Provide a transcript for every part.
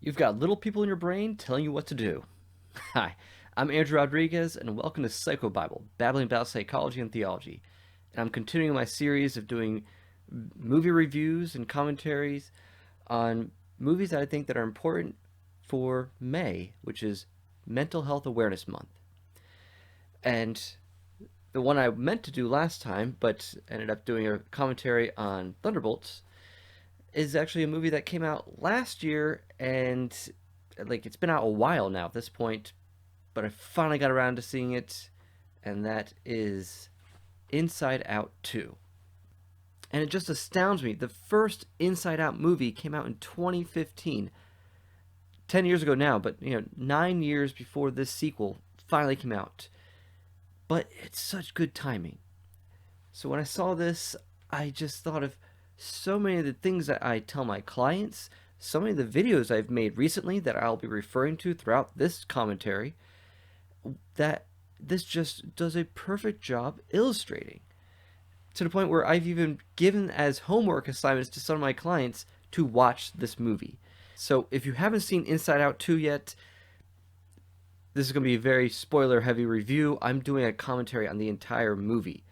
You've got little people in your brain telling you what to do. Hi, I'm Andrew Rodriguez, and welcome to Psycho Bible, babbling about psychology and theology. And I'm continuing my series of doing movie reviews and commentaries on movies that I think that are important for May, which is Mental Health Awareness Month. And the one I meant to do last time, but ended up doing a commentary on Thunderbolts, is actually a movie that came out last year, and it's been out a while now at this point, but I finally got around to seeing it, and that is Inside Out 2. And it just astounds me. The first Inside Out movie came out in 2015, 10 years ago now, but 9 years before this sequel finally came out. But it's such good timing. So when I saw this, I just thought of so many of the things that I tell my clients, so many of the videos I've made recently that I'll be referring to throughout this commentary, that this just does a perfect job illustrating. To the point where I've even given as homework assignments to some of my clients to watch this movie. So if you haven't seen Inside Out 2 yet, this is going to be a very spoiler heavy review. I'm doing a commentary on the entire movie.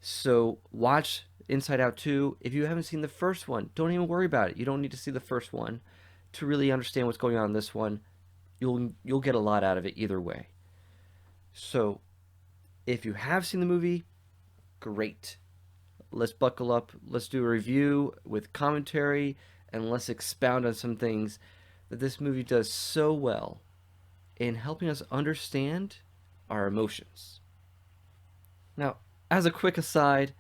So watch Inside Out 2. If you haven't seen the first one, don't even worry about it. You don't need to see the first one to really understand what's going on in this one. You'll get a lot out of it either way. So if you have seen the movie, great. Let's buckle up. Let's do a review with commentary, and let's expound on some things that this movie does so well in helping us understand our emotions. Now, as a quick aside,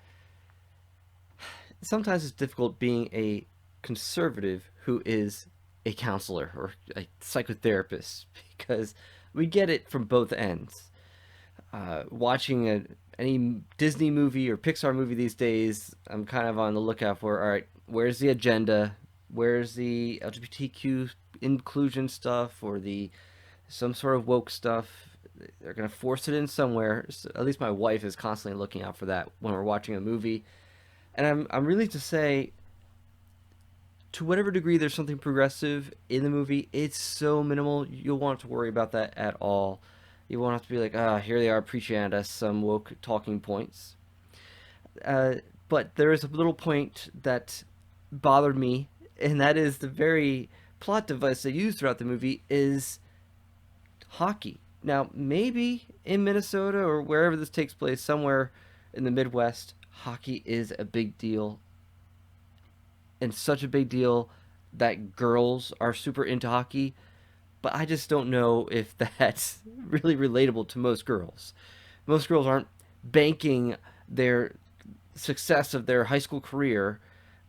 sometimes it's difficult being a conservative who is a counselor or a psychotherapist because we get it from both ends. Watching any Disney movie or Pixar movie these days, I'm kind of on the lookout for, all right, where's the agenda? Where's the LGBTQ inclusion stuff or some sort of woke stuff? They're going to force it in somewhere. So at least my wife is constantly looking out for that when we're watching a movie. And I'm really to say, to whatever degree there's something progressive in the movie, it's so minimal, you won't have to worry about that at all. You won't have to be like, here they are preaching at us some woke talking points. But there is a little point that bothered me, and that is the very plot device they use throughout the movie is hockey. Now, maybe in Minnesota or wherever this takes place, somewhere in the Midwest, hockey is a big deal. And such a big deal that girls are super into hockey. But I just don't know if that's really relatable to most girls. Most girls aren't banking their success of their high school career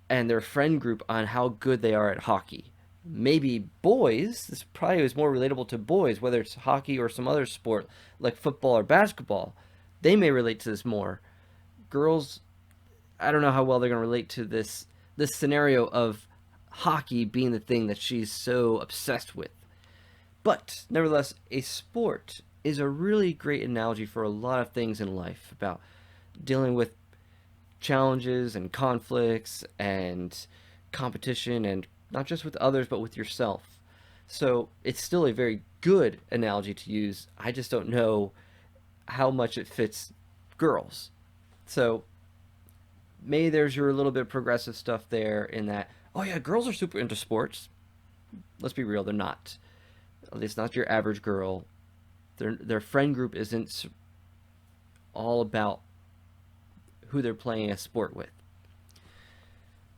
and their friend group on how good they are at hockey. Maybe boys, this probably is more relatable to boys, whether it's hockey or some other sport like football or basketball. They may relate to this more. Girls, I don't know how well they're going to relate to this scenario of hockey being the thing that she's so obsessed with. But nevertheless, a sport is a really great analogy for a lot of things in life about dealing with challenges and conflicts and competition, and not just with others but with yourself. So it's still a very good analogy to use. I just don't know how much it fits girls. So maybe there's your little bit of progressive stuff there in that, oh yeah, girls are super into sports. Let's be real, they're not. At least not your average girl. Their friend group isn't all about who they're playing a sport with.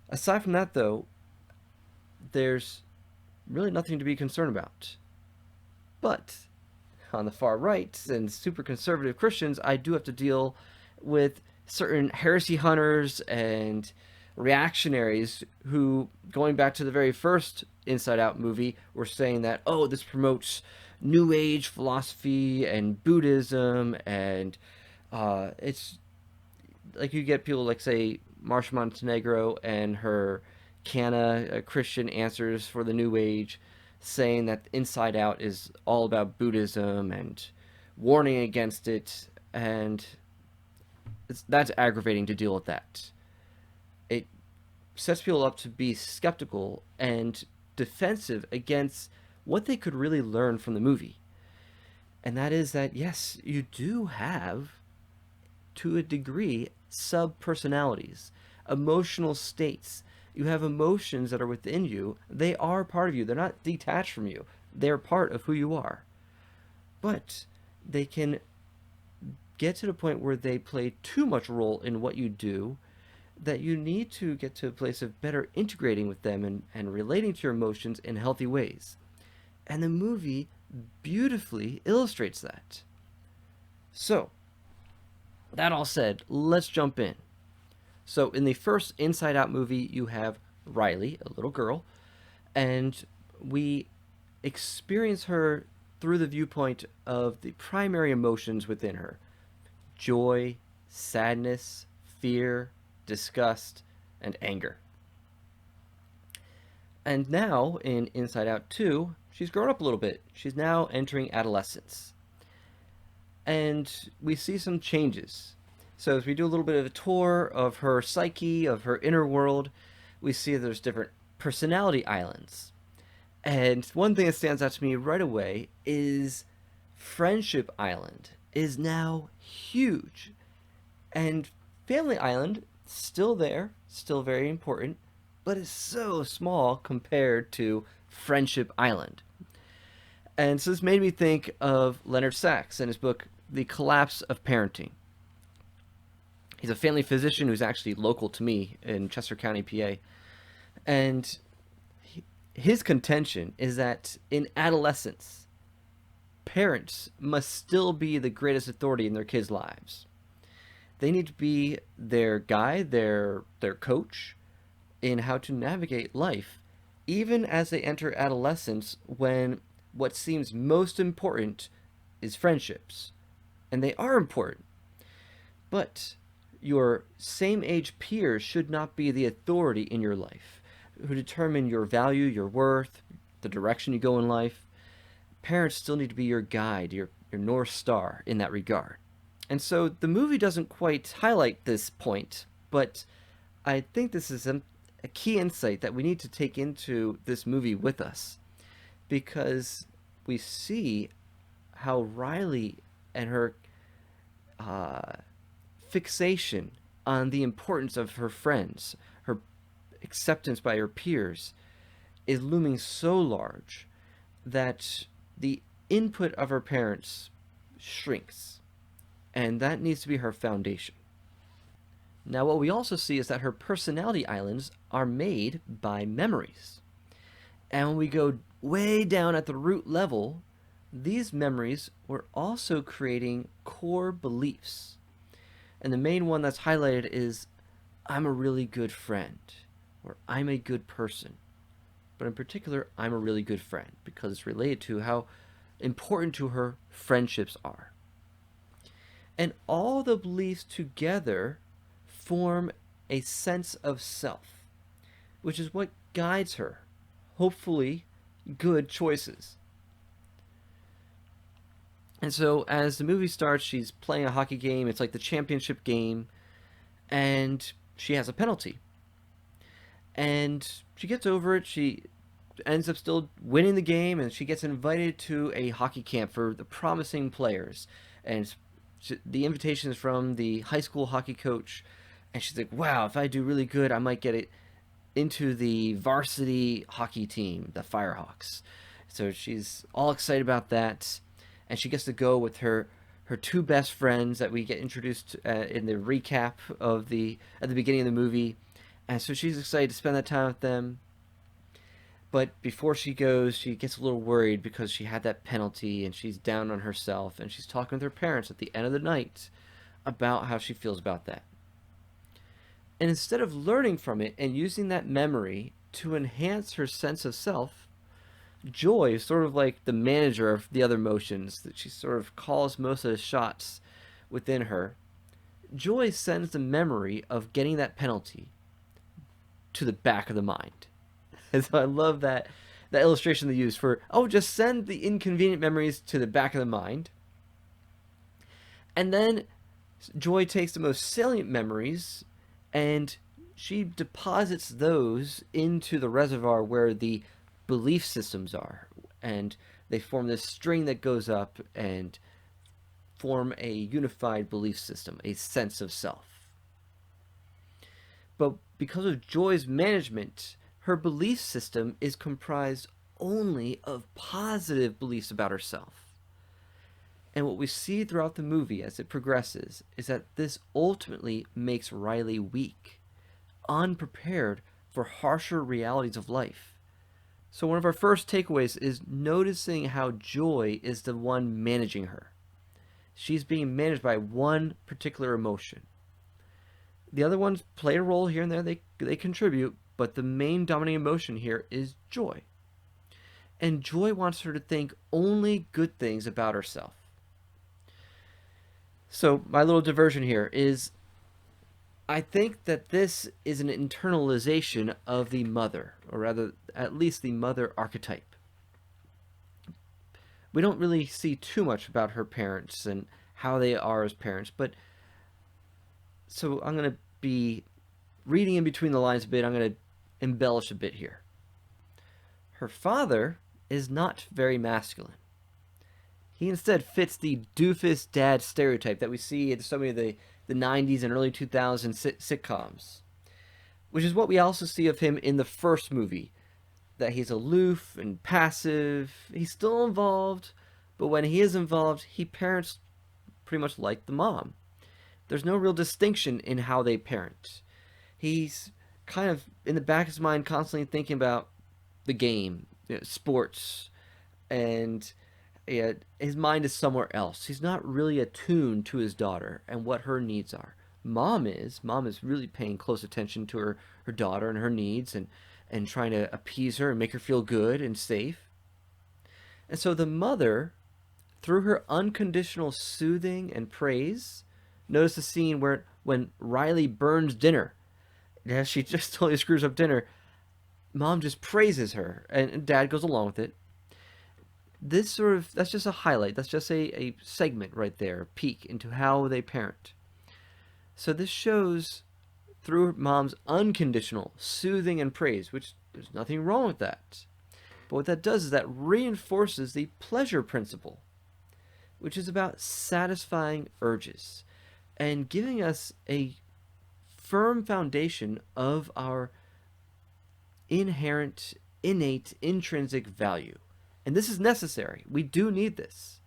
Aside from that, though, there's really nothing to be concerned about. But on the far right and super conservative Christians, I do have to deal with certain heresy hunters and reactionaries who, going back to the very first Inside Out movie, were saying that, oh, this promotes New Age philosophy and Buddhism, and it's like you get people like, say, Marsha Montenegro and her Canna Christian Answers for the New Age, saying that Inside Out is all about Buddhism and warning against it, and that's aggravating to deal with that. It sets people up to be skeptical and defensive against what they could really learn from the movie. And that is that, yes, you do have, to a degree, subpersonalities, emotional states. You have emotions that are within you. They are part of you. They're not detached from you. They're part of who you are. But they can get to the point where they play too much role in what you do, that you need to get to a place of better integrating with them and relating to your emotions in healthy ways. And the movie beautifully illustrates that. So, that all said, let's jump in. So, in the first Inside Out movie, you have Riley, a little girl, and we experience her through the viewpoint of the primary emotions within her: joy, sadness, fear, disgust, and anger. And now, in Inside Out 2, she's grown up a little bit. She's now entering adolescence. And we see some changes. So, as we do a little bit of a tour of her psyche, of her inner world, we see there's different personality islands. And one thing that stands out to me right away is Friendship Island is now huge. And Family Island, still there, still very important, but it's so small compared to Friendship Island. And so this made me think of Leonard Sachs and his book, The Collapse of Parenting. He's a family physician who's actually local to me in Chester County, PA. And his contention is that in adolescence, parents must still be the greatest authority in their kids' lives. They need to be their guide, their coach in how to navigate life, even as they enter adolescence, when what seems most important is friendships. And they are important. But your same age peers should not be the authority in your life, who determine your value, your worth, the direction you go in life. Parents still need to be your guide, your North Star in that regard. And so the movie doesn't quite highlight this point, but I think this is a key insight that we need to take into this movie with us, because we see how Riley and her fixation on the importance of her friends, her acceptance by her peers, is looming so large that the input of her parents shrinks. And that needs to be her foundation. Now, what we also see is that her personality islands are made by memories. And when we go way down at the root level, these memories were also creating core beliefs. And the main one that's highlighted is, I'm a really good friend, or I'm a good person. But in particular, I'm a really good friend, because it's related to how important to her friendships are. And all the beliefs together form a sense of self, which is what guides her, hopefully, good choices. And so as the movie starts, she's playing a hockey game. It's like the championship game, and she has a penalty. And she gets over it. She ends up still winning the game, and she gets invited to a hockey camp for the promising players. And the invitation is from the high school hockey coach, and she's like, wow, if I do really good, I might get it into the varsity hockey team, the Firehawks. So she's all excited about that, and she gets to go with her two best friends that we get introduced in the recap of at the beginning of the movie. And so she's excited to spend that time with them. But before she goes, she gets a little worried because she had that penalty, and she's down on herself, and she's talking with her parents at the end of the night about how she feels about that. And instead of learning from it and using that memory to enhance her sense of self, Joy is sort of like the manager of the other emotions, that she sort of calls most of the shots within her. Joy sends the memory of getting that penalty to the back of the mind. And so I love that illustration they use for, just send the inconvenient memories to the back of the mind. And then Joy takes the most salient memories and she deposits those into the reservoir where the belief systems are. and they form this string that goes up and form a unified belief system, a sense of self. But because of Joy's management, her belief system is comprised only of positive beliefs about herself. And what we see throughout the movie as it progresses is that this ultimately makes Riley weak, unprepared for harsher realities of life. So, one of our first takeaways is noticing how Joy is the one managing her. She's being managed by one particular emotion. The other ones play a role here and there, they contribute, but the main dominating emotion here is Joy. And Joy wants her to think only good things about herself. So, my little diversion here is I think that this is an internalization of the mother, or rather, at least the mother archetype. We don't really see too much about her parents and how they are as parents, but so I'm going to be reading in between the lines a bit. I'm going to embellish a bit here. Her father is not very masculine. He instead fits the doofus dad stereotype that we see in so many of the 90s and early 2000s sitcoms, which is what we also see of him in the first movie, that he's aloof and passive. He's still involved, but when he is involved, he parents pretty much like the mom. There's no real distinction in how they parent. He's kind of in the back of his mind constantly thinking about the game, sports, and his mind is somewhere else. He's not really attuned to his daughter and what her needs are. Mom is really paying close attention to her daughter and her needs, and trying to appease her and make her feel good and safe. And so the mother, through her unconditional soothing and praise, notice the scene where when Riley burns dinner, she just totally screws up dinner, mom just praises her, and dad goes along with it. That's just a highlight. That's just a segment right there, a peek into how they parent. So this shows through mom's unconditional soothing and praise, which there's nothing wrong with that. But what that does is that reinforces the pleasure principle, which is about satisfying urges and giving us a firm foundation of our inherent, innate, intrinsic value. And this is necessary. We do need this.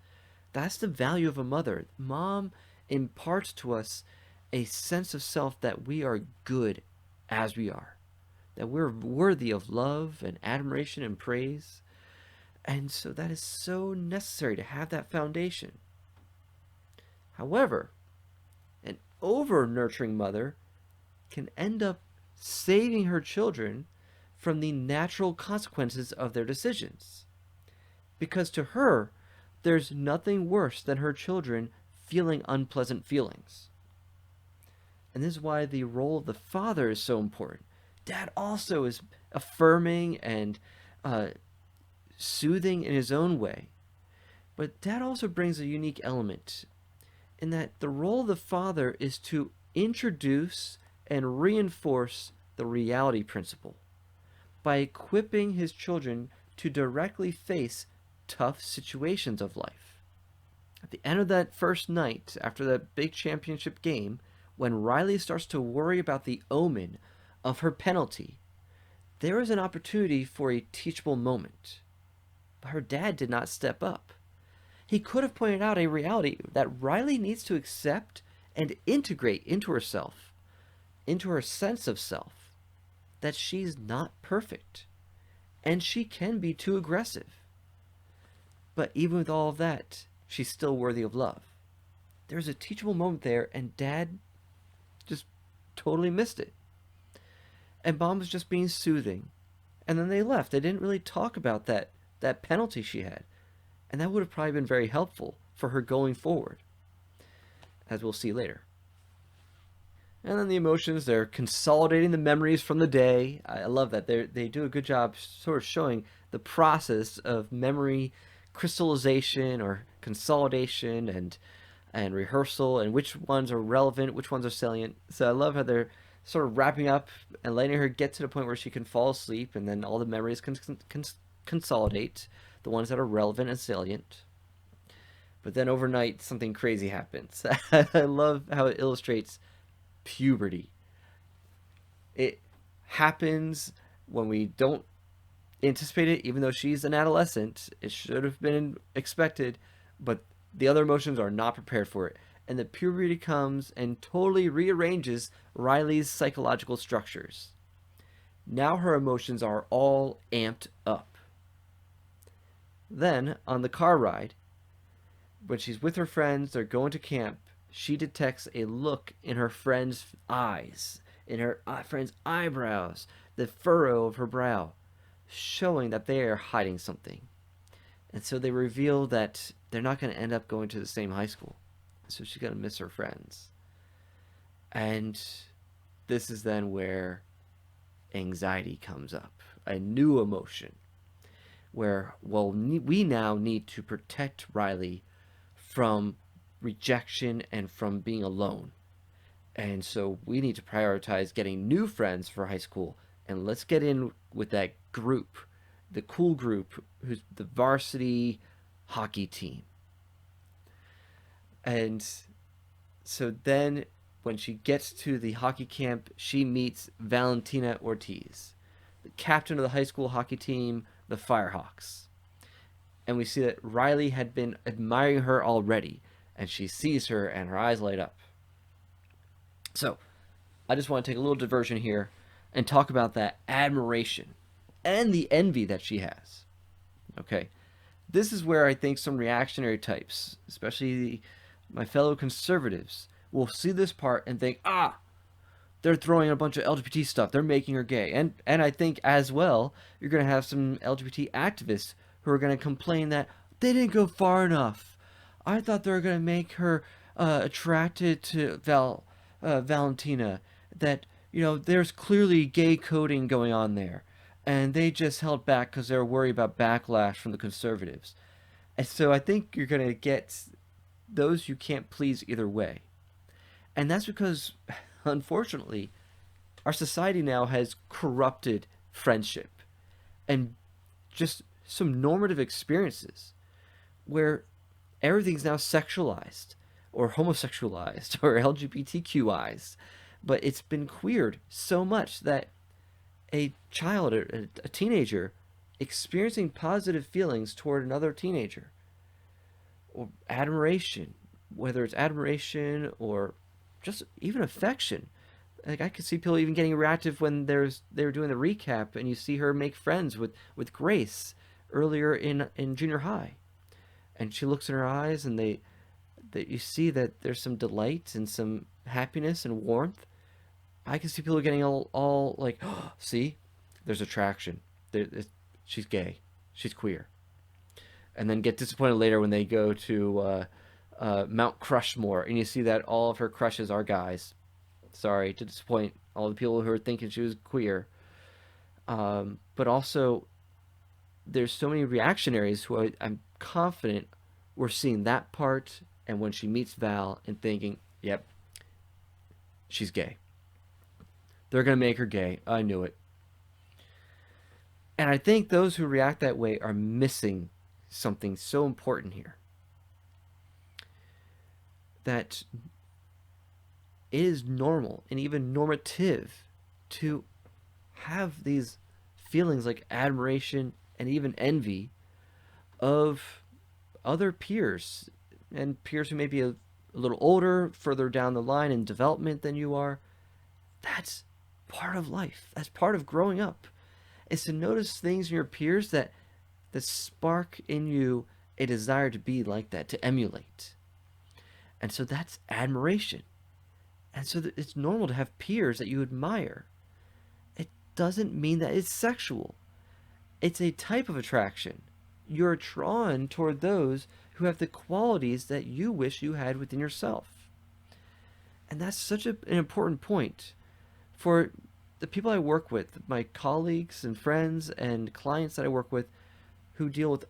That's the value of a mother. Mom imparts to us a sense of self that we are good as we are, that we're worthy of love and admiration and praise. And so that is so necessary to have that foundation. However, an over-nurturing mother can end up saving her children from the natural consequences of their decisions. Because to her, there's nothing worse than her children feeling unpleasant feelings. And this is why the role of the father is so important. Dad also is affirming and soothing in his own way. But dad also brings a unique element in that the role of the father is to introduce and reinforce the reality principle by equipping his children to directly face tough situations of life. At the end of that first night, after that big championship game, when Riley starts to worry about the omen of her penalty, there is an opportunity for a teachable moment. But her dad did not step up. He could have pointed out a reality that Riley needs to accept and integrate into herself, into her sense of self, that she's not perfect, and she can be too aggressive. But even with all of that, she's still worthy of love. There's a teachable moment there, and dad just totally missed it. And mom was just being soothing. And then they left. They didn't really talk about that penalty she had. And that would have probably been very helpful for her going forward, as we'll see later. And then the emotions, they're consolidating the memories from the day. I love that. They do a good job sort of showing the process of memory crystallization or consolidation and rehearsal, and which ones are relevant, which ones are salient. So I love how they're sort of wrapping up and letting her get to the point where she can fall asleep, and then all the memories can consolidate. the ones that are relevant and salient. But then overnight, something crazy happens. I love how it illustrates puberty. It happens when we don't anticipate it, even though she's an adolescent. It should have been expected, but the other emotions are not prepared for it. And the puberty comes and totally rearranges Riley's psychological structures. Now her emotions are all amped up. Then, on the car ride, when she's with her friends, they're going to camp, she detects a look in her friend's eyes, in her friend's eyebrows, the furrow of her brow, showing that they are hiding something. And so they reveal that they're not going to end up going to the same high school. So she's going to miss her friends. And this is then where anxiety comes up, a new emotion, where, well, we now need to protect Riley from rejection and from being alone. And so we need to prioritize getting new friends for high school. And let's get in with that group, the cool group, who's the varsity hockey team. And so then when she gets to the hockey camp, she meets Valentina Ortiz, the captain of the high school hockey team, the Firehawks. And we see that Riley had been admiring her already, and she sees her and her eyes light up. So I just want to take a little diversion here and talk about that admiration and the envy that she has. Okay, this is where I think some reactionary types, especially my fellow conservatives, will see this part and think, they're throwing a bunch of LGBT stuff, they're making her gay. And I think as well, you're going to have some LGBT activists who are going to complain that they didn't go far enough. I thought they were going to make her attracted to Valentina, that, there's clearly gay coding going on there. And they just held back because they were worried about backlash from the conservatives. And so I think you're going to get those you can't please either way. And that's because, unfortunately, our society now has corrupted friendship and just some normative experiences where everything's now sexualized or homosexualized or LGBTQized. But it's been queered so much that a child, a teenager, experiencing positive feelings toward another teenager, or admiration, whether it's admiration or just even affection. Like, I could see people even getting reactive when they were doing the recap and you see her make friends with Grace earlier in junior high, and she looks in her eyes and that you see that there's some delight and some happiness and warmth. I can see people getting all like, oh, see, there's attraction. She's gay, she's queer, and then get disappointed later when they go to Mount Crushmore and you see that all of her crushes are guys. Sorry to disappoint all the people who are thinking she was queer. But also, there's so many reactionaries who I'm confident we're seeing that part, and when she meets Val and thinking, yep, she's gay. They're going to make her gay. I knew it. And I think those who react that way are missing something so important here. That it is normal and even normative to have these feelings like admiration and even envy of other peers, and peers who may be a little older, further down the line in development than you are. That's part of life. That's part of growing up. Is to notice things in your peers that spark in you a desire to be like that, to emulate. And so that's admiration. And so it's normal to have peers that you admire. It doesn't mean that it's sexual. It's a type of attraction. You're drawn toward those who have the qualities that you wish you had within yourself. And that's such an important point for the people I work with, my colleagues and friends and clients that I work with who deal with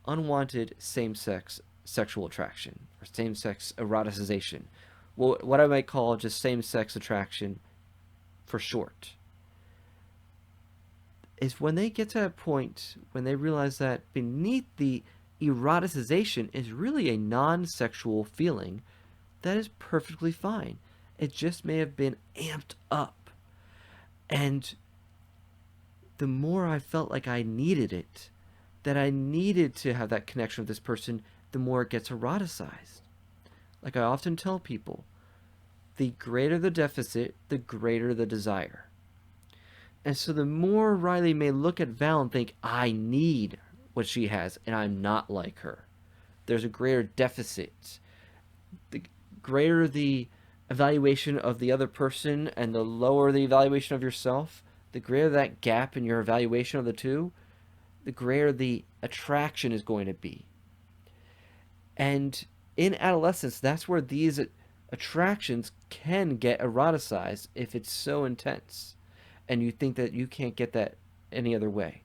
unwanted same-sex sexual attraction or same-sex eroticization. Well, what I might call just same-sex attraction for short. is when they get to a point when they realize that beneath the eroticization is really a non-sexual feeling that is perfectly fine. It just may have been amped up. And the more I felt like I needed it, that I needed to have that connection with this person, the more it gets eroticized. Like I often tell people, the greater the deficit, the greater the desire. And so the more Riley may look at Val and think, I need what she has, and I'm not like her. There's a greater deficit. The greater the evaluation of the other person and the lower the evaluation of yourself, the greater that gap in your evaluation of the two, the greater the attraction is going to be. And in adolescence, that's where these attractions can get eroticized if it's so intense and you think that you can't get that any other way.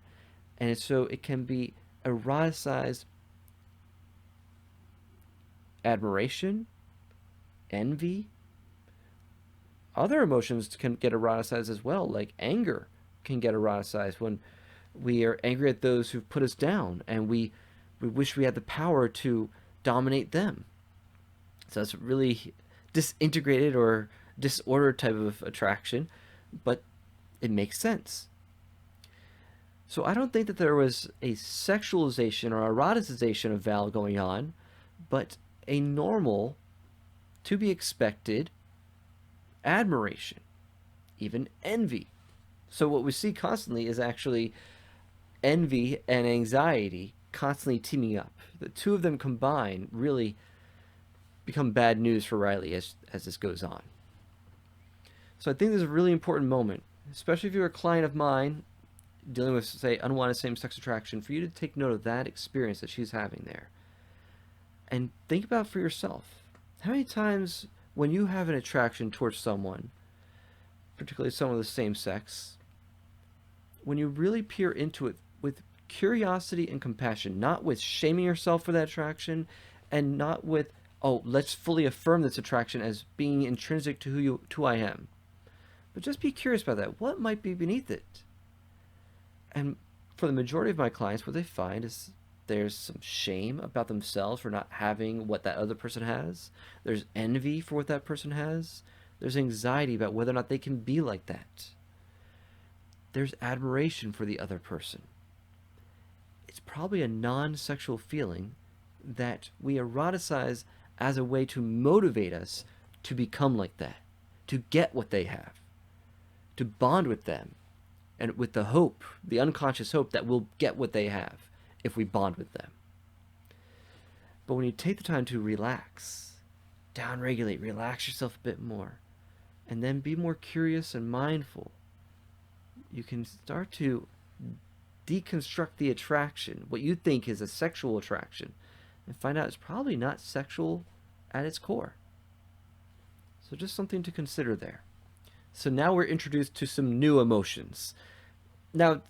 And so it can be eroticized admiration, envy. Other emotions can get eroticized as well, like anger can get eroticized when we are angry at those who've put us down and we wish we had the power to dominate them. So it's really disintegrated or disordered type of attraction, but it makes sense. So I don't think that there was a sexualization or eroticization of Val going on, but a normal, to be expected, admiration, even envy. So what we see constantly is actually envy and anxiety constantly teaming up. The two of them combined really become bad news for Riley as this goes on. So I think this is a really important moment, especially if you're a client of mine dealing with, say, unwanted same-sex attraction, for you to take note of that experience that she's having there. And think about for yourself, how many times when you have an attraction towards someone, particularly someone of the same sex, when you really peer into it with curiosity and compassion, not with shaming yourself for that attraction, and not with, oh, let's fully affirm this attraction as being intrinsic to who I am. But just be curious about that. What might be beneath it? And for the majority of my clients, what they find is there's some shame about themselves for not having what that other person has. There's envy for what that person has. There's anxiety about whether or not they can be like that. There's admiration for the other person. It's probably a non-sexual feeling that we eroticize as a way to motivate us to become like that, to get what they have, to bond with them, and with the hope, the unconscious hope that we'll get what they have if we bond with them. But when you take the time to relax, downregulate, relax yourself a bit more, and then be more curious and mindful, you can start to deconstruct the attraction, what you think is a sexual attraction, and find out it's probably not sexual at its core. So just something to consider there. So now we're introduced to some new emotions. Now,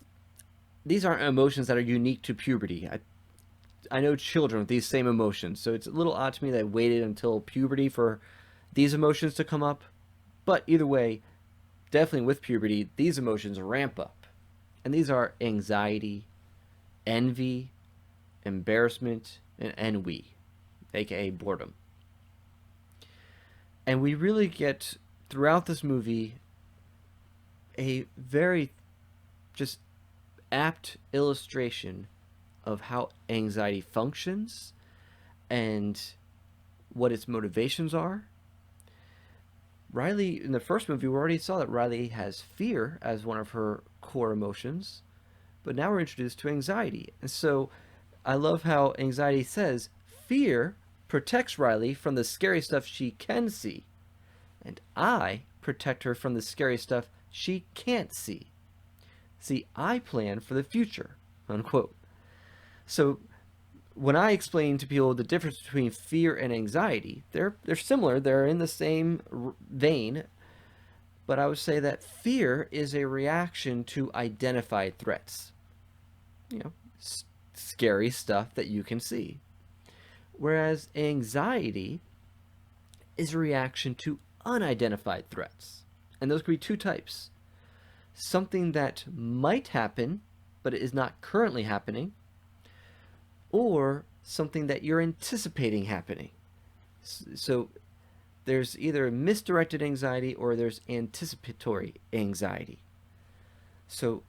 these aren't emotions that are unique to puberty. I know children with these same emotions, so it's a little odd to me that I waited until puberty for these emotions to come up. But either way, definitely with puberty, these emotions ramp up. And these are anxiety, envy, embarrassment, and ennui, aka boredom. And we really get, throughout this movie, a very just apt illustration of how anxiety functions and what its motivations are. Riley, in the first movie, we already saw that Riley has fear as one of her core emotions, but now we're introduced to anxiety. And so I love how anxiety says fear protects Riley from the scary stuff she can see, and I protect her from the scary stuff she can't see. See, I plan for the future, unquote. So when I explain to people the difference between fear and anxiety, they're similar, they're in the same vein, but I would say that fear is a reaction to identified threats. You know, scary stuff that you can see. Whereas anxiety is a reaction to unidentified threats. And those could be two types. something that might happen, but it is not currently happening, or something that you're anticipating happening. So there's either misdirected anxiety or there's anticipatory anxiety. So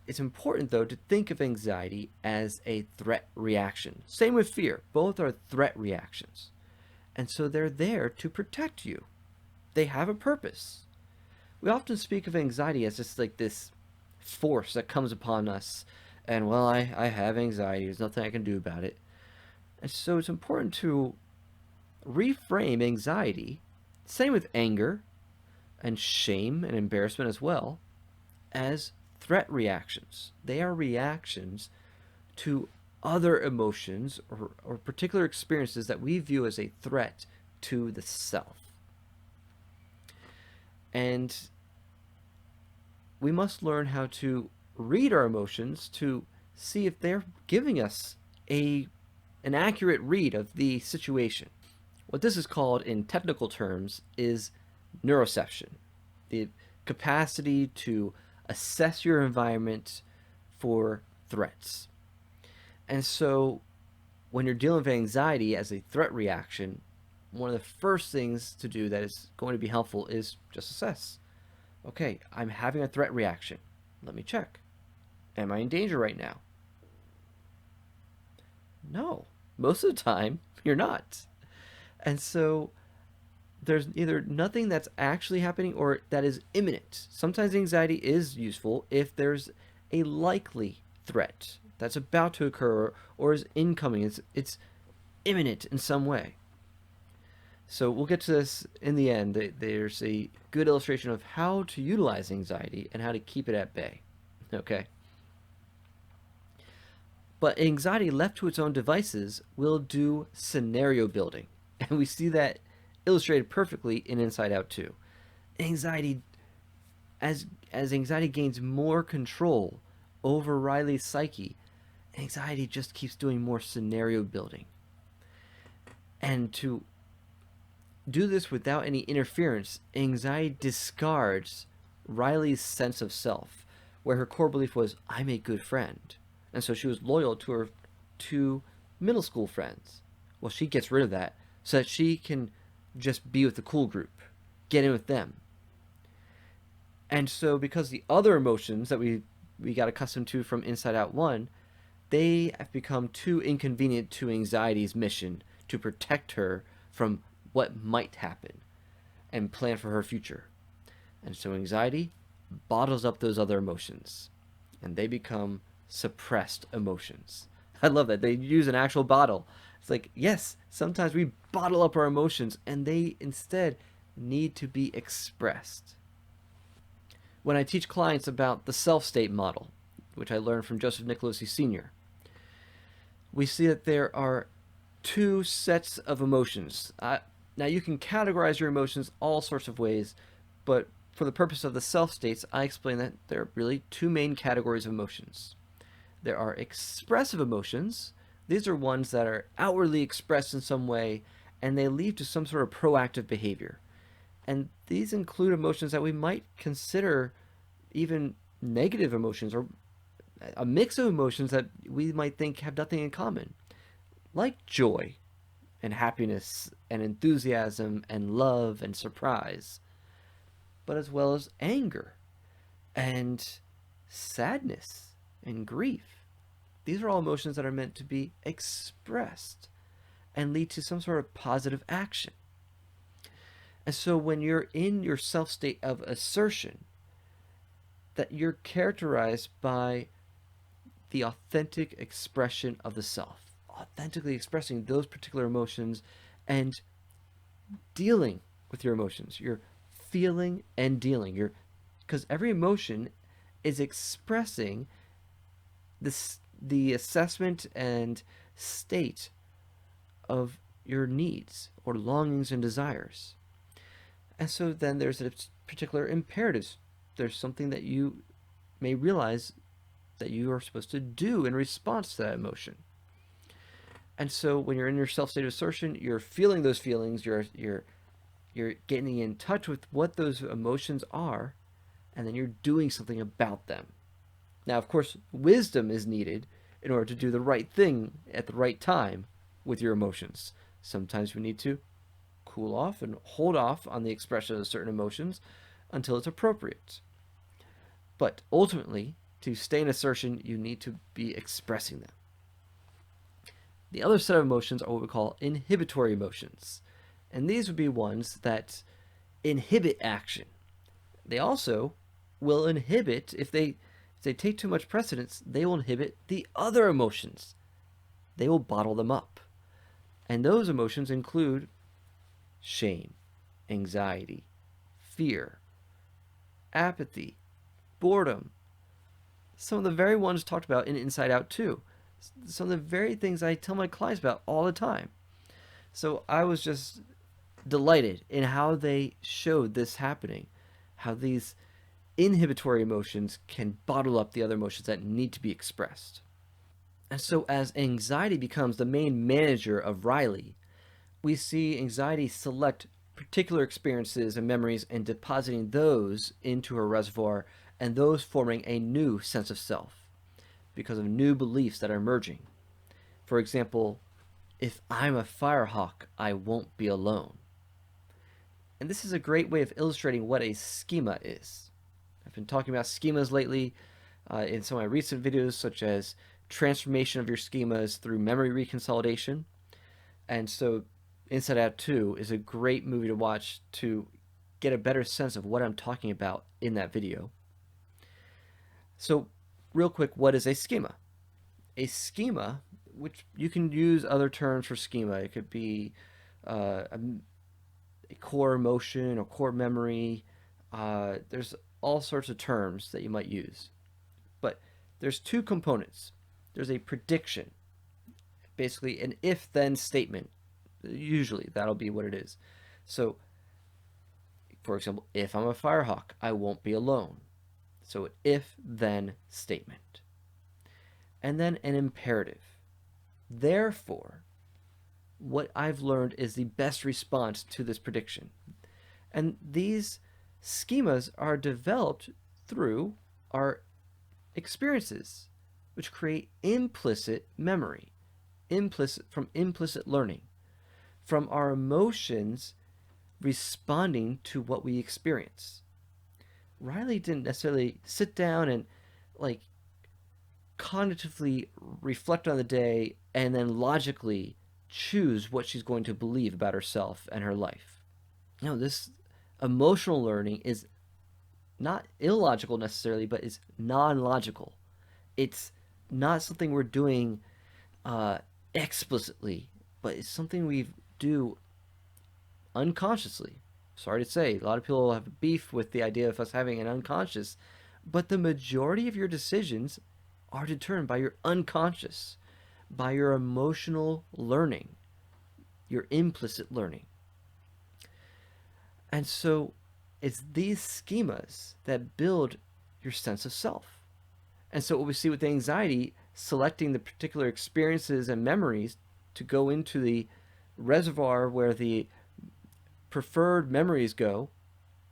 it's important, though, to think of anxiety as a threat reaction. Same with fear. Both are threat reactions. And so they're there to protect you. They have a purpose. We often speak of anxiety as just like this force that comes upon us. And, well, I have anxiety. There's nothing I can do about it. And so it's important to reframe anxiety. Same with anger and shame and embarrassment as well, as threat reactions. They are reactions to other emotions or particular experiences that we view as a threat to the self. And we must learn how to read our emotions to see if they're giving us an accurate read of the situation. What this is called in technical terms is neuroception, the capacity to assess your environment for threats. And so when you're dealing with anxiety as a threat reaction, one of the first things to do that is going to be helpful is just assess. Okay, I'm having a threat reaction. Let me check. Am I in danger right now? No. Most of the time, you're not. And so there's either nothing that's actually happening or that is imminent. Sometimes anxiety is useful if there's a likely threat that's about to occur or is incoming. It's imminent in some way. So we'll get to this in the end. There's a good illustration of how to utilize anxiety and how to keep it at bay. Okay? But anxiety left to its own devices will do scenario building. And we see that illustrated perfectly in Inside Out 2. Anxiety, as anxiety gains more control over Riley's psyche, anxiety just keeps doing more scenario building. And to do this without any interference, anxiety discards Riley's sense of self, where her core belief was, I'm a good friend. And so she was loyal to her two middle school friends. Well, she gets rid of that so that she can just be with the cool group, get in with them. And so because the other emotions that we got accustomed to from Inside Out 1, they have become too inconvenient to anxiety's mission to protect her from what might happen and plan for her future. And so anxiety bottles up those other emotions, and they become suppressed emotions. I love that. They use an actual bottle. It's like, yes, sometimes we bottle up our emotions, and they instead need to be expressed. When I teach clients about the self-state model, which I learned from Joseph Nicolosi Sr., we see that there are two sets of emotions. Now, you can categorize your emotions all sorts of ways, but for the purpose of the self-states, I explain that there are really two main categories of emotions. There are expressive emotions. These are ones that are outwardly expressed in some way, and they lead to some sort of proactive behavior. And these include emotions that we might consider even negative emotions, or a mix of emotions that we might think have nothing in common, like joy and happiness and enthusiasm and love and surprise, but as well as anger and sadness and grief. These are all emotions that are meant to be expressed and lead to some sort of positive action. And so when you're in your self-state of assertion, that you're characterized by the authentic expression of the self, authentically expressing those particular emotions and dealing with your emotions. You're feeling and dealing. Because every emotion is expressing the assessment and state of your needs or longings and desires. And so then there's a particular imperatives. There's something that you may realize that you are supposed to do in response to that emotion. And so when you're in your self-state of assertion, you're feeling those feelings, you're getting in touch with what those emotions are, and then you're doing something about them. Now, of course, wisdom is needed in order to do the right thing at the right time with your emotions. Sometimes we need to cool off and hold off on the expression of certain emotions until it's appropriate. But ultimately, to stay in assertion, you need to be expressing them. The other set of emotions are what we call inhibitory emotions. And these would be ones that inhibit action. They also will inhibit, if they take too much precedence, they will inhibit the other emotions. They will bottle them up. And those emotions include shame, anxiety, fear, apathy, boredom. Some of the very ones talked about in Inside Out 2. Some of the very things I tell my clients about all the time. So I was just delighted in how they showed this happening, how these inhibitory emotions can bottle up the other emotions that need to be expressed. And so, as anxiety becomes the main manager of Riley, we see anxiety select particular experiences and memories and depositing those into her reservoir, and those forming a new sense of self because of new beliefs that are emerging. For example, if I'm a firehawk, I won't be alone. And this is a great way of illustrating what a schema is. I've been talking about schemas lately in some of my recent videos, such as transformation of your schemas through memory reconsolidation. And so Inside Out 2 is a great movie to watch to get a better sense of what I'm talking about in that video. So, real quick, what is a schema? A schema, which you can use other terms for schema, it could be a core emotion or core memory. There's all sorts of terms that you might use. But there's two components. There's a prediction, basically an if-then statement. Usually that'll be what it is. So, for example, if I'm a firehawk, I won't be alone. So, an if-then statement. And then an imperative. Therefore, what I've learned is the best response to this prediction. And these schemas are developed through our experiences, which create implicit memory, from implicit learning, from our emotions responding to what we experience. Riley didn't necessarily sit down and like cognitively reflect on the day and then logically choose what she's going to believe about herself and her life. No, this emotional learning is not illogical necessarily, but it's non-logical. It's not something we're doing explicitly, but it's something we do unconsciously. Sorry to say, a lot of people have beef with the idea of us having an unconscious, but the majority of your decisions are determined by your unconscious, by your emotional learning, your implicit learning. And so it's these schemas that build your sense of self. And so what we see with anxiety, selecting the particular experiences and memories to go into the reservoir where the preferred memories go,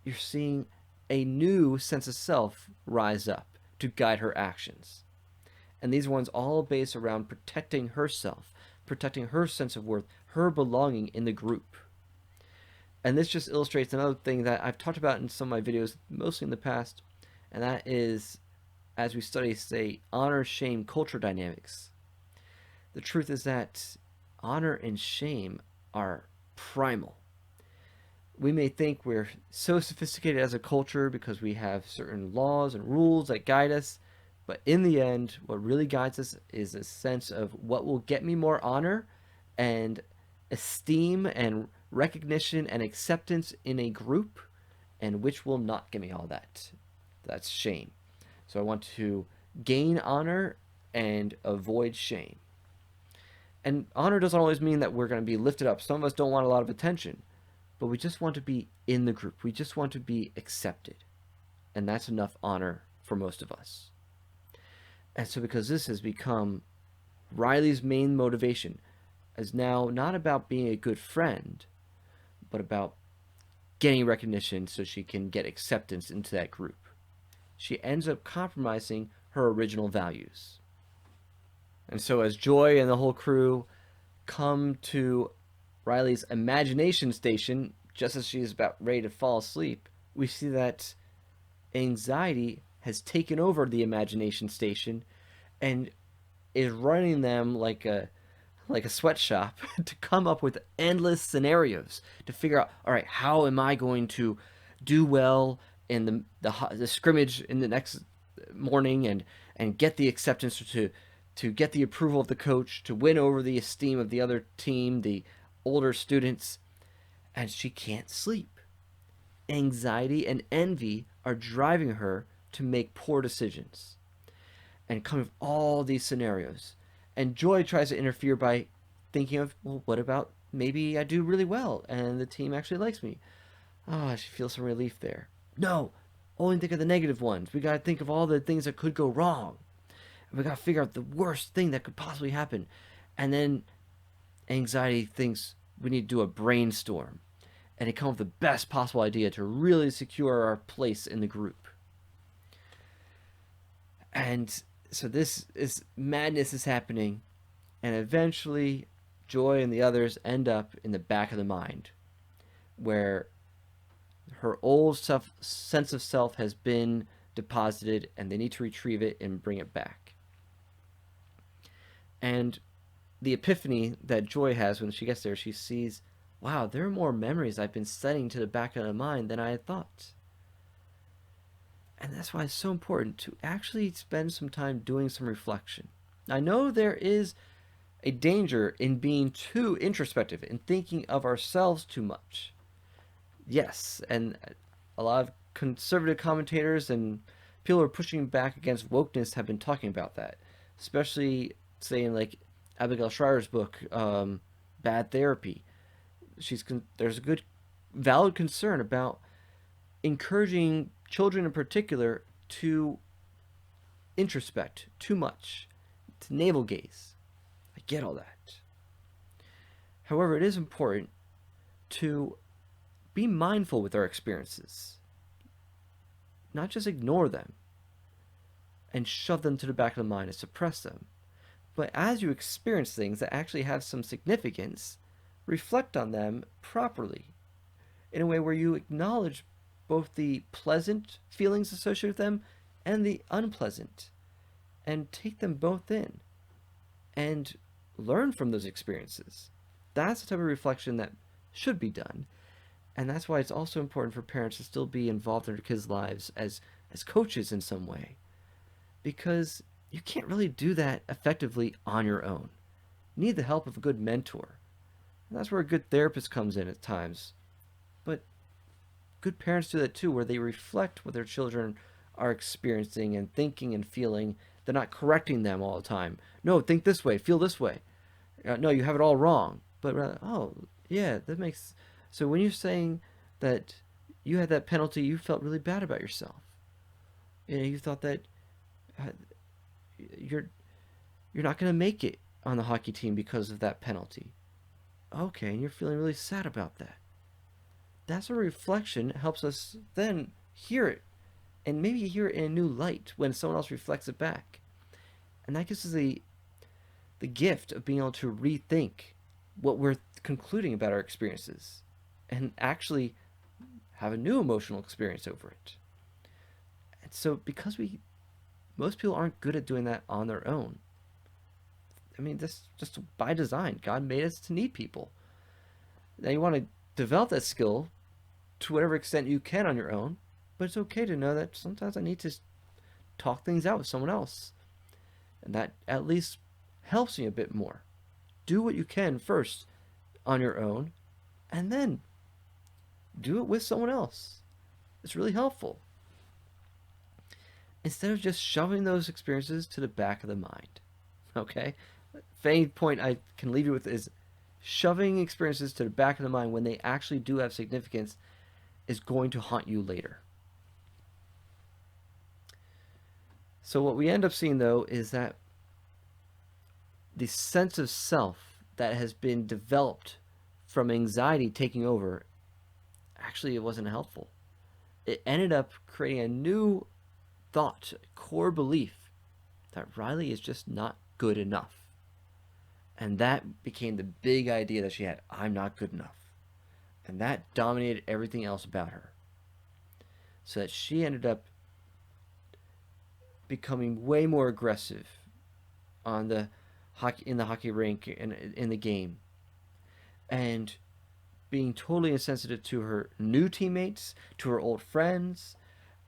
you're seeing a new sense of self rise up to guide her actions. And these ones all based around protecting herself, protecting her sense of worth, her belonging in the group. And this just illustrates another thing that I've talked about in some of my videos, mostly in the past, and that is as we study, say, honor, shame, culture dynamics. The truth is that honor and shame are primal. We may think we're so sophisticated as a culture because we have certain laws and rules that guide us, but in the end, what really guides us is a sense of what will get me more honor and esteem and recognition and acceptance in a group, and which will not give me all that. That's shame. So I want to gain honor and avoid shame. And honor doesn't always mean that we're going to be lifted up. Some of us don't want a lot of attention, but we just want to be in the group. We just want to be accepted. And that's enough honor for most of us. And so because this has become Riley's main motivation, is now not about being a good friend, but about getting recognition so she can get acceptance into that group. she ends up compromising her original values. And so, as Joy and the whole crew come to Riley's imagination station, just as she is about ready to fall asleep, we see that anxiety has taken over the imagination station and is running them like a sweatshop to come up with endless scenarios to figure out, all right, how am I going to do well in the scrimmage in the next morning and get the acceptance to get the approval of the coach, to win over the esteem of the other team, the older students. And she can't sleep. Anxiety and envy are driving her to make poor decisions and come with all these scenarios. And Joy tries to interfere by thinking of, well, what about maybe I do really well and the team actually likes me? Ah, she feels some relief there. No, only think of the negative ones. We got to think of all the things that could go wrong. We got to figure out the worst thing that could possibly happen. And then anxiety thinks we need to do a brainstorm and it comes with the best possible idea to really secure our place in the group. And so this is madness is happening, and eventually Joy and the others end up in the back of the mind, where her old sense of self has been deposited, and they need to retrieve it and bring it back. And the epiphany that Joy has when she gets there, she sees, wow, there are more memories I've been sending to the back of the mind than I had thought. And that's why it's so important to actually spend some time doing some reflection. I know there is a danger in being too introspective, in thinking of ourselves too much. Yes, and a lot of conservative commentators and people who are pushing back against wokeness have been talking about that, especially saying like Abigail Schreier's book, Bad Therapy. There's a good, valid concern about encouraging children in particular to introspect too much, to navel gaze. I get all that. However, it is important to be mindful with our experiences, not just ignore them and shove them to the back of the mind and suppress them. But as you experience things that actually have some significance, reflect on them properly in a way where you acknowledge both the pleasant feelings associated with them and the unpleasant, and take them both in and learn from those experiences. That's the type of reflection that should be done. And that's why it's also important for parents to still be involved in their kids' lives as coaches in some way. Because you can't really do that effectively on your own. You need the help of a good mentor. And that's where a good therapist comes in at times. But good parents do that too, where they reflect what their children are experiencing and thinking and feeling. They're not correcting them all the time. No, think this way, feel this way. No, you have it all wrong. But rather, oh, yeah, that makes... So when you're saying that you had that penalty, you felt really bad about yourself. You thought that you're not going to make it on the hockey team because of that penalty. Okay, and you're feeling really sad about that. That's a reflection that helps us then hear it, and maybe hear it in a new light when someone else reflects it back. And that gives us the gift of being able to rethink what we're concluding about our experiences and actually have a new emotional experience over it. And so because most people aren't good at doing that on their own. I mean, this just by design. God made us to need people. Now you want to develop that skill to whatever extent you can on your own, but it's okay to know that sometimes I need to talk things out with someone else. And that at least helps me a bit more. Do what you can first on your own, and then do it with someone else. It's really helpful. Instead of just shoving those experiences to the back of the mind. Okay? If any point I can leave you with is shoving experiences to the back of the mind when they actually do have significance is going to haunt you later. So what we end up seeing, though, is that the sense of self that has been developed from anxiety taking over, actually it wasn't helpful. It ended up creating a new thought, a core belief that Riley is just not good enough. And that became the big idea that she had. I'm not good enough. And that dominated everything else about her. So that she ended up becoming way more aggressive on the hockey in the hockey rink and in the game, and being totally insensitive to her new teammates, to her old friends,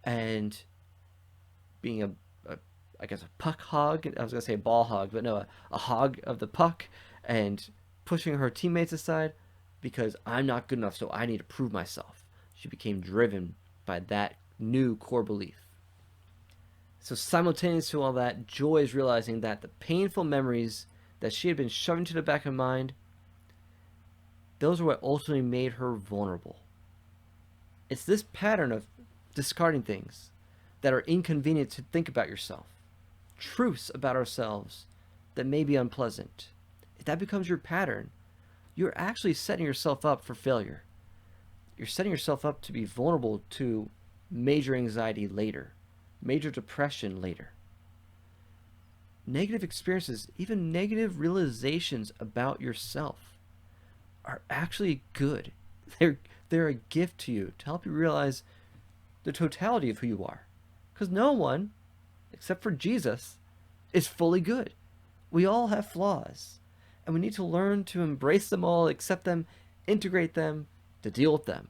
and being a I guess a puck hog. I was gonna say a ball hog, but no, a hog of the puck, and pushing her teammates aside because I'm not good enough, so I need to prove myself. She became driven by that new core belief. So simultaneous to all that, Joy is realizing that the painful memories that she had been shoving to the back of her mind, those are what ultimately made her vulnerable. It's this pattern of discarding things that are inconvenient to think about yourself, truths about ourselves that may be unpleasant. If that becomes your pattern, you're actually setting yourself up for failure. You're setting yourself up to be vulnerable to major anxiety later, major depression later. Negative experiences, even negative realizations about yourself, are actually good. They're a gift to you to help you realize the totality of who you are. Because no one, except for Jesus, is fully good. We all have flaws. And we need to learn to embrace them all, accept them, integrate them, to deal with them.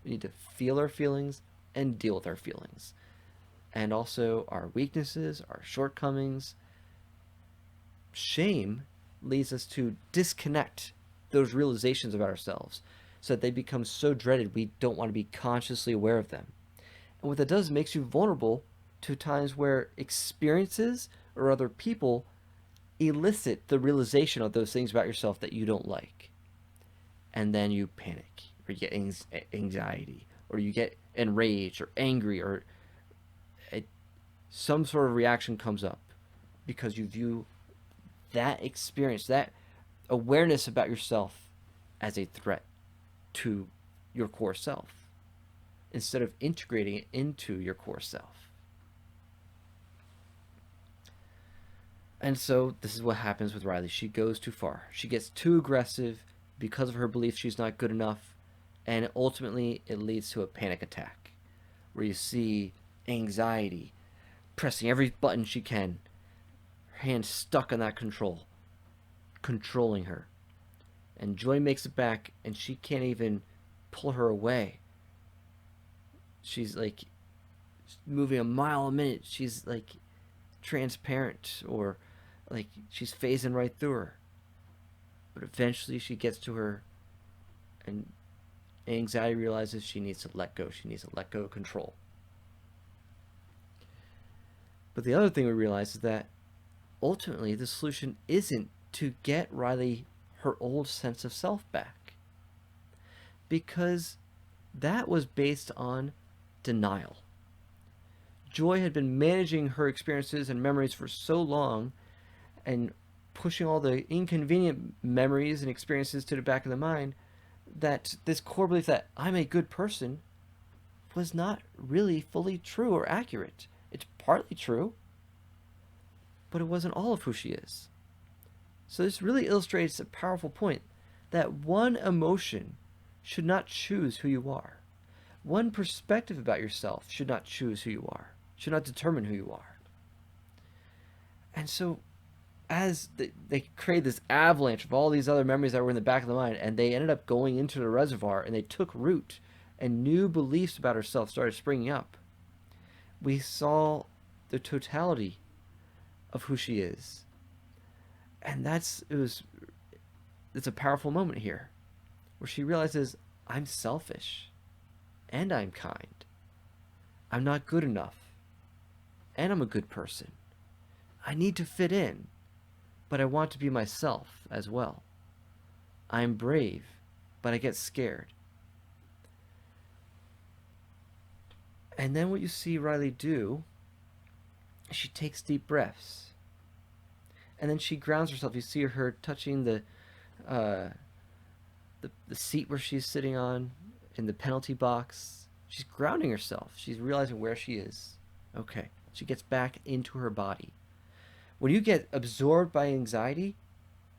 We need to feel our feelings and deal with our feelings. And also our weaknesses, our shortcomings. Shame leads us to disconnect those realizations about ourselves so that they become so dreaded we don't want to be consciously aware of them. And what that does, makes you vulnerable to times where experiences or other people elicit the realization of those things about yourself that you don't like. And then you panic, or you get anxiety, or you get enraged or angry, or some sort of reaction comes up because you view that experience, that awareness about yourself, as a threat to your core self instead of integrating it into your core self. And so this is what happens with Riley. She goes too far. She gets too aggressive because of her belief she's not good enough, and ultimately it leads to a panic attack where you see anxiety pressing every button she can, her hand stuck on that control, controlling her. And Joy makes it back, and she can't even pull her away. She's like moving a mile a minute. She's like transparent, or like she's phasing right through her. But eventually she gets to her, and anxiety realizes she needs to let go. She needs to let go of control. But the other thing we realize is that ultimately the solution isn't to get Riley her old sense of self back, because that was based on denial. Joy had been managing her experiences and memories for so long and pushing all the inconvenient memories and experiences to the back of the mind that this core belief that I'm a good person was not really fully true or accurate. It's partly true, but it wasn't all of who she is. So this really illustrates a powerful point that one emotion should not choose who you are. One perspective about yourself should not choose who you are, should not determine who you are. And so as they create this avalanche of all these other memories that were in the back of the mind, and they ended up going into the reservoir and they took root, and new beliefs about herself started springing up, we saw the totality of who she is. And it's a powerful moment here where she realizes, I'm selfish and I'm kind. I'm not good enough and I'm a good person. I need to fit in, but I want to be myself as well. I'm brave, but I get scared. And then what you see Riley do, she takes deep breaths. And then she grounds herself. You see her touching the seat where she's sitting on in the penalty box. She's grounding herself. She's realizing where she is. Okay, She gets back into her body. When you get absorbed by anxiety,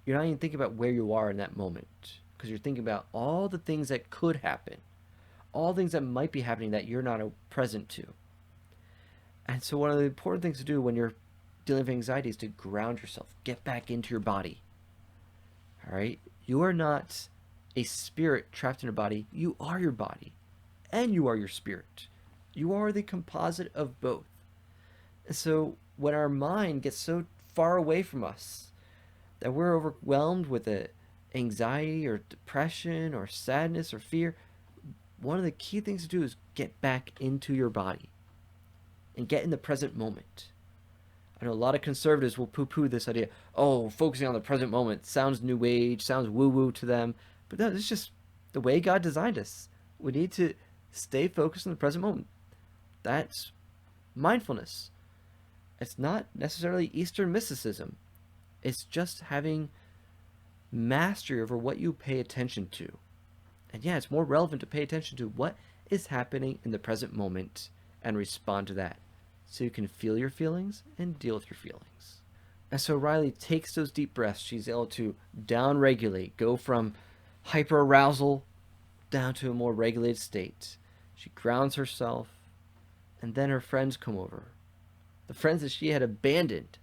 you're not even thinking about where you are in that moment because you're thinking about all the things that could happen, all things that might be happening that you're not present to. And so, one of the important things to do when you're dealing with anxiety is to ground yourself, get back into your body. All right? You are not a spirit trapped in a body, you are your body, and you are your spirit. You are the composite of both. And so, when our mind gets so far away from us that we're overwhelmed with anxiety or depression or sadness or fear, one of the key things to do is get back into your body and get in the present moment. I know a lot of conservatives will poo-poo this idea. Oh, focusing on the present moment sounds new age, sounds woo-woo to them. But no, it's just the way God designed us. We need to stay focused on the present moment. That's mindfulness. It's not necessarily Eastern mysticism. It's just having mastery over what you pay attention to. And yeah, it's more relevant to pay attention to what is happening in the present moment and respond to that so you can feel your feelings and deal with your feelings. And so Riley takes those deep breaths. She's able to down-regulate, go from hyper-arousal down to a more regulated state. She grounds herself, and then her friends come over. The friends that she had abandoned,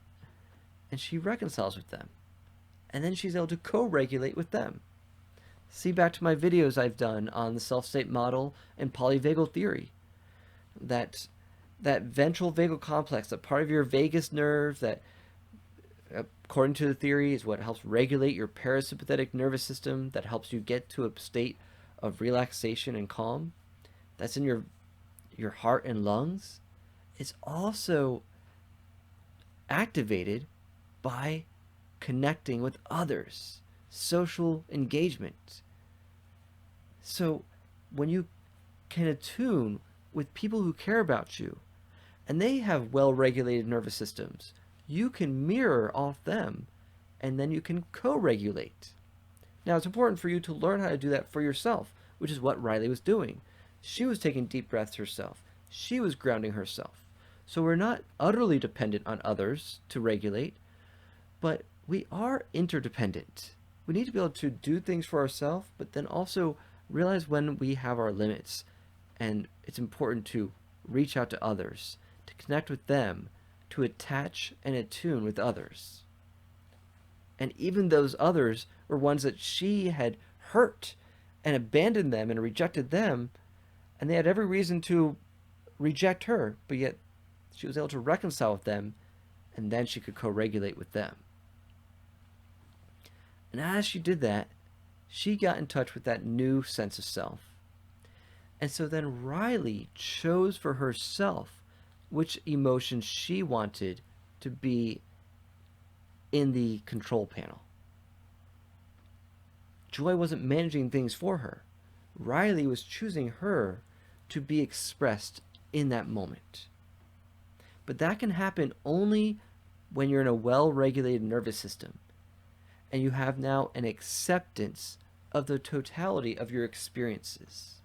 and she reconciles with them. And then she's able to co-regulate with them. See back to my videos I've done on the self-state model and polyvagal theory. That ventral vagal complex, that part of your vagus nerve that, according to the theory, is what helps regulate your parasympathetic nervous system, that helps you get to a state of relaxation and calm. That's in your heart and lungs. It's also activated by connecting with others, social engagement. So when you can attune with people who care about you and they have well-regulated nervous systems, you can mirror off them and then you can co-regulate. Now it's important for you to learn how to do that for yourself, which is what Riley was doing. She was taking deep breaths herself. She was grounding herself. So we're not utterly dependent on others to regulate, but we are interdependent. We need to be able to do things for ourselves, but then also realize when we have our limits. And it's important to reach out to others, to connect with them, to attach and attune with others. And even those others were ones that she had hurt and abandoned them and rejected them, and they had every reason to reject her, but yet she was able to reconcile with them, and then she could co-regulate with them. And as she did that, she got in touch with that new sense of self. And so then Riley chose for herself which emotions she wanted to be in the control panel. Joy wasn't managing things for her. Riley was choosing her to be expressed in that moment. But that can happen only when you're in a well-regulated nervous system and you have now an acceptance of the totality of your experiences.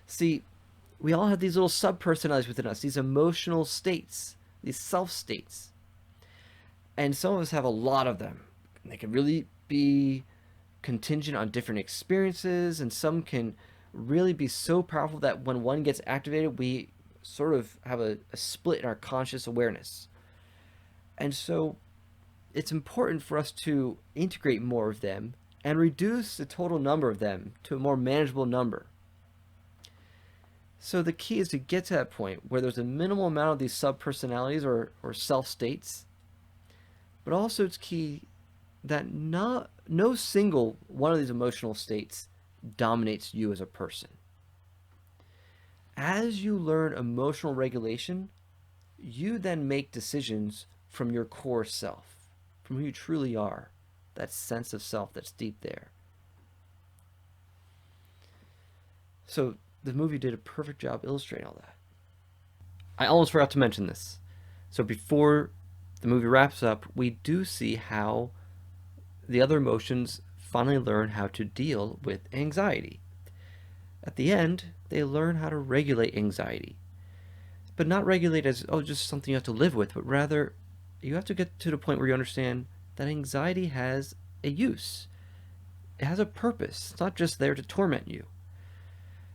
See, we all have these little subpersonalities within us, these emotional states, these self-states. And some of us have a lot of them. They can really be contingent on different experiences, and some can really be so powerful that when one gets activated, we sort of have a split in our conscious awareness. And so it's important for us to integrate more of them and reduce the total number of them to a more manageable number. So the key is to get to that point where there's a minimal amount of these subpersonalities or self-states, but also it's key that no single one of these emotional states dominates you as a person. As you learn emotional regulation, you then make decisions from your core self, from who you truly are, that sense of self that's deep there. So the movie did a perfect job illustrating all that. I almost forgot to mention this. So before the movie wraps up, we do see how the other emotions finally learn how to deal with anxiety. At the end, they learn how to regulate anxiety. but not regulate as, oh, just something you have to live with, but rather you have to get to the point where you understand that anxiety has a use. It has a purpose. It's not just there to torment you.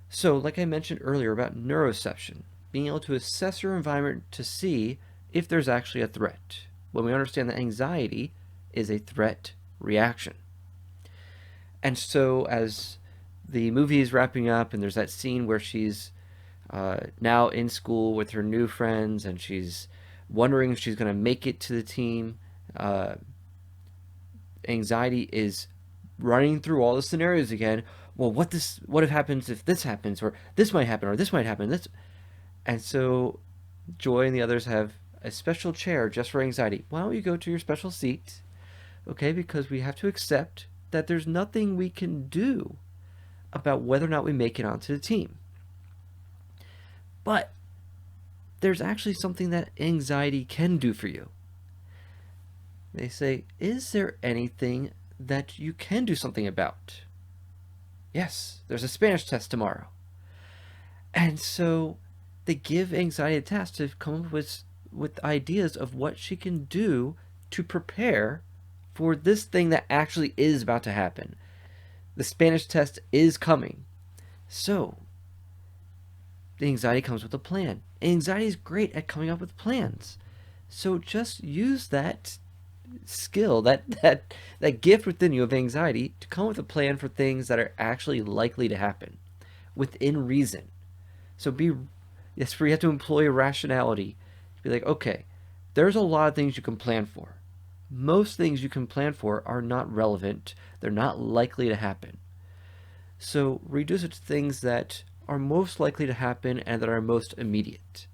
So, like I mentioned earlier about neuroception, being able to assess your environment to see if there's actually a threat. When we understand that anxiety is a threat reaction. And so, as the movie is wrapping up, and there's that scene where she's now in school with her new friends, and she's wondering if she's going to make it to the team. Uh, Anxiety is running through all the scenarios again. Well, what happens if this happens, or this might happen, or this might happen. And so Joy and the others have a special chair just for anxiety. Why don't you go to your special seat? Okay, because we have to accept that there's nothing we can do about whether or not we make it onto the team. But there's actually something that anxiety can do for you. They say, is there anything that you can do something about? Yes, there's a Spanish test tomorrow. And so they give anxiety a task to come up with ideas of what she can do to prepare for this thing that actually is about to happen. The Spanish test is coming. So the anxiety comes with a plan. Anxiety is great at coming up with plans. So just use that skill, that gift within you of anxiety to come up with a plan for things that are actually likely to happen within reason. So yes, you have to employ rationality. Be like, okay, there's a lot of things you can plan for. Most things you can plan for are not relevant. They're not likely to happen. So reduce it to things that are most likely to happen and that are most immediate.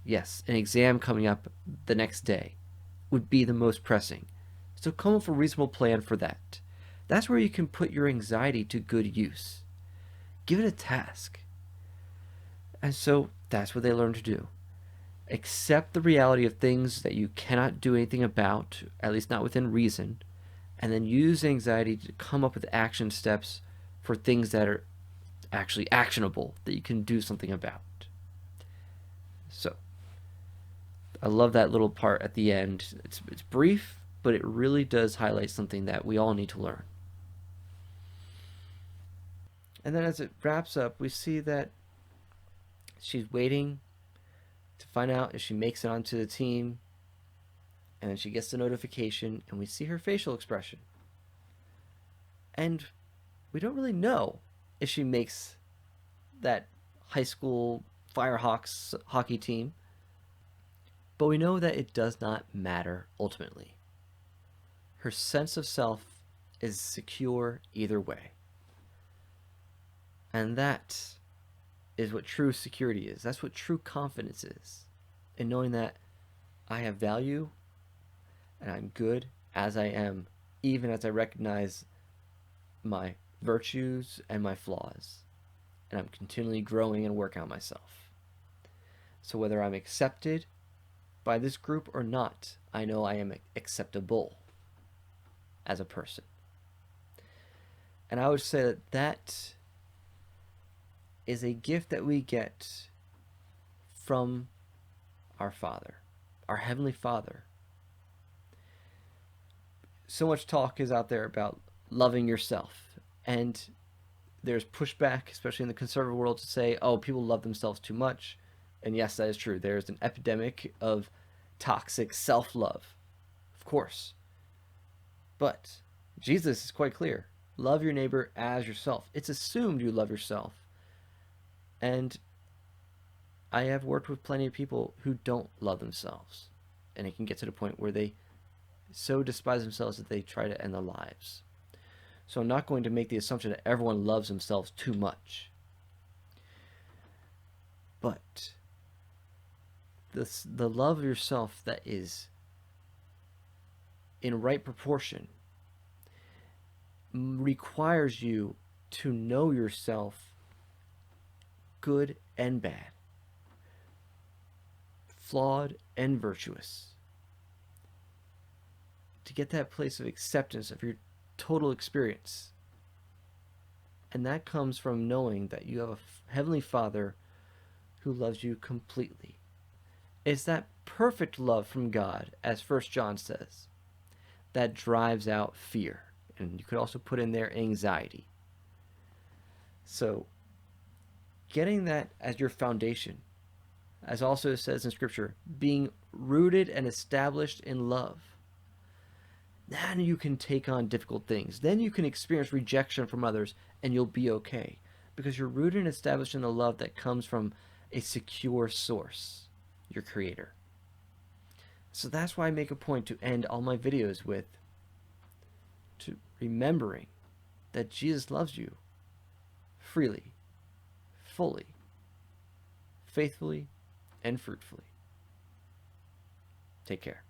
Yes, an exam coming up the next day would be the most pressing. So come up with a reasonable plan for that. That's where you can put your anxiety to good use. Give it a task. And so that's what they learn to do. Accept the reality of things that you cannot do anything about, at least not within reason, and then use anxiety to come up with action steps for things that are actually actionable, that you can do something about. So, I love that little part at the end. It's brief, but it really does highlight something that we all need to learn. And then as it wraps up, we see that she's waiting to find out if she makes it onto the team, and then she gets the notification, and we see her facial expression. And we don't really know if she makes that high school Firehawks hockey team, but we know that it does not matter ultimately. Her sense of self is secure either way. And that is what true security is. That's what true confidence is. In knowing that I have value and I'm good as I am, even as I recognize my virtues and my flaws. And I'm continually growing and working on myself. So whether I'm accepted by this group or not, I know I am acceptable as a person. And I would say that that is a gift that we get from our Father, our Heavenly Father. So much talk is out there about loving yourself, and there's pushback, especially in the conservative world, to say, oh, people love themselves too much. And yes, that is true. There's an epidemic of toxic self-love, of course. But Jesus is quite clear. Love your neighbor as yourself. It's assumed you love yourself. And I have worked with plenty of people who don't love themselves. And it can get to the point where they so despise themselves that they try to end their lives. So I'm not going to make the assumption that everyone loves themselves too much. But the love of yourself that is in right proportion requires you to know yourself, good and bad, flawed and virtuous, to get that place of acceptance of your total experience. And that comes from knowing that you have a Heavenly Father who loves you completely, It's that perfect love from God, as First John says, that drives out fear. And you could also put in there anxiety. So, getting that as your foundation, as also says in Scripture, being rooted and established in love, then you can take on difficult things. Then you can experience rejection from others and you'll be okay because you're rooted and established in the love that comes from a secure source, your Creator. So that's why I make a point to end all my videos with remembering that Jesus loves you freely, fully, faithfully, and fruitfully. Take care.